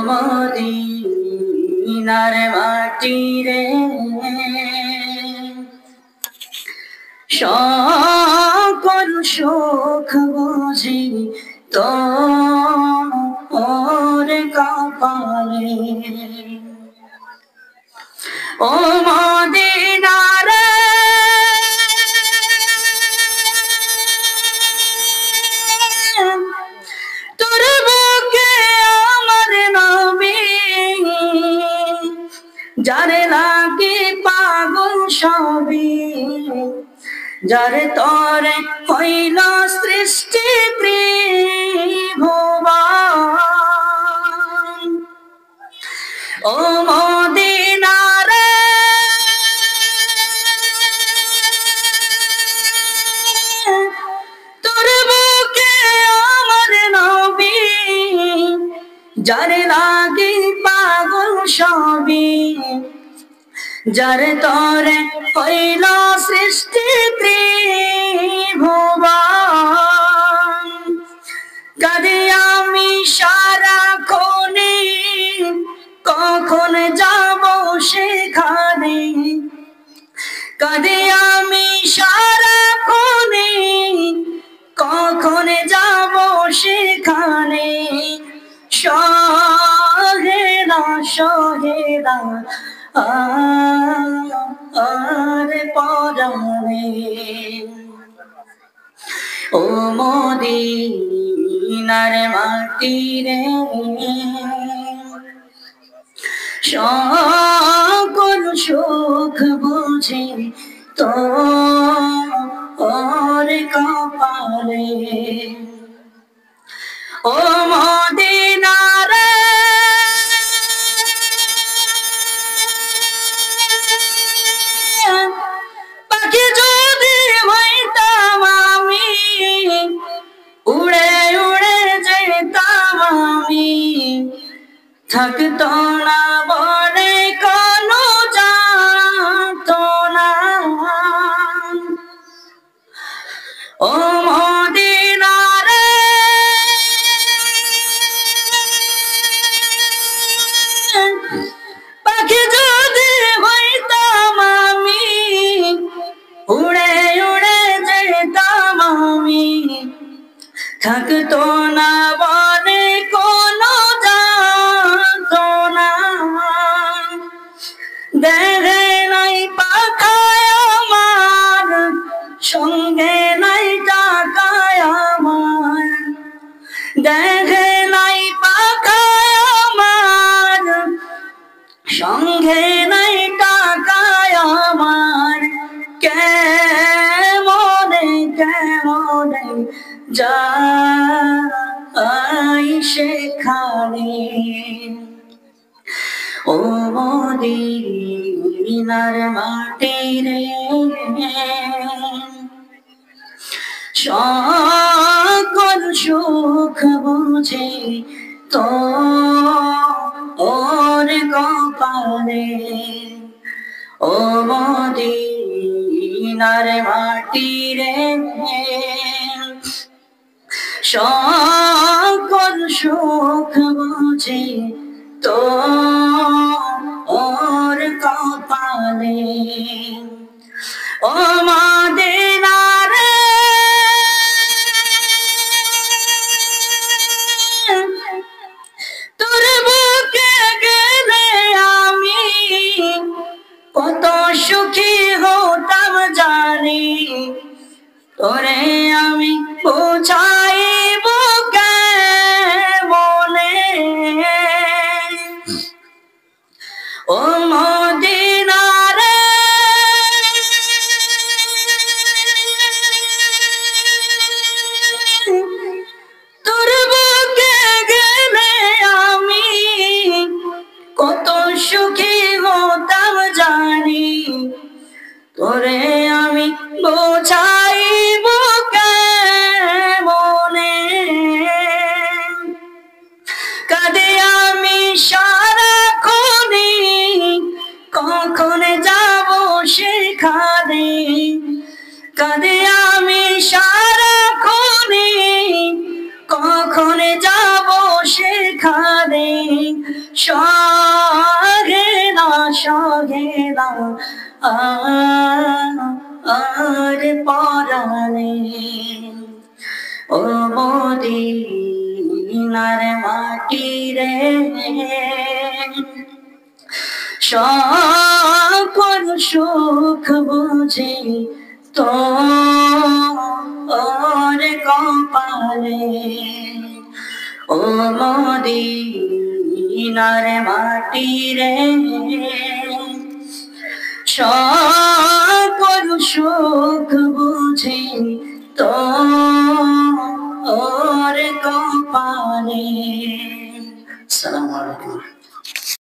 মদিনার মাটি রে সকল সুখ বুঝি তোর কপালে। ও মদিনা রে তোর বুকে আমার নবী যারে লাগে পাগল সবই, যারে তরে হইল সৃষ্টি ত্রিভুবন। ও মদিনা রে তোর বুকে আমার নবী যারে লাগে পাগল সবই, যারে তরে হইল সৃষ্টি ত্রিভুবন। কাঁদি আমি সারাক্ষণে কখন যাব সেখানে, কাঁদি আমি সারাক্ষণে কখন যাব সেখানে। সহেলা সহেলা আর পরাণে। ও মদিনার মাটি রে সকল সুখ বুঝি তোর কপালে। ও মদিনা রে পাখি যদি হইতাম আমি উড়ে উড়ে যেতাম আমি, থাকতো না বনে কোনো যাতনা। ও মদিনা রে পাখি যদি হইতাম আমি উড়ে উড়ে যেতাম আমি, থাকতো না বনে কোনো যাতনা। দেখে নাই পাখায় আমার সঙ্গে নাই টাকায় আমার, দেখে নাই পাখায় আমার সঙ্গে নাই টাকায় আমার। কেমনে কেমনে যাই সেখানে। ও মদিনার মাটি রে সকল সুখ বুঝি তোর কপালে। ও মদিনার মাটি রে সকল সুখ বুঝি তোর কপালে। ও মদিনা রে তোর বুকে গেলে আমি কত সুখী হতাম জানি, তোরে আমি পৌঁছাইব কেমনে। সহেনা সহেনা আর পরাণে ও মদিনার মাটি রে সকল সুখ বুঝি তোর কপালে ও মদিনার মাটি রে সকল সুখ বুঝি তো